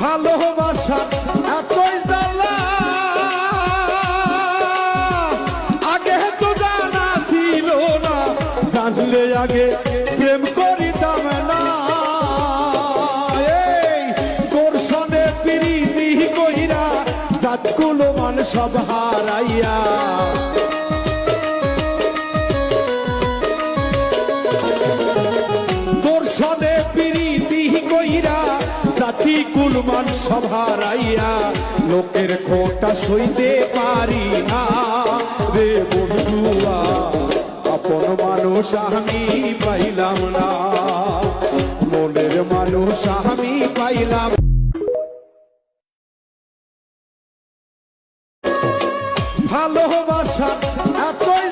ভালোবাসা এতই জ্বালা আগে তো জানা ছিল না, জানলে আগে প্রেম করিতাম না। এই দর্শনে প্রীতি কইরা জাতগুলো মান সব হারাইয়া, দর্শনে প্রীতি কইরা জাতি কুলমান সব হারাইয়া, লোকের খোটা সইতে পারি না রে বন্ধুয়া, আপন মানুষ আমি পাইলাম না, মনের মানুষ আমি পাইলাম। ভালোবাসা এতই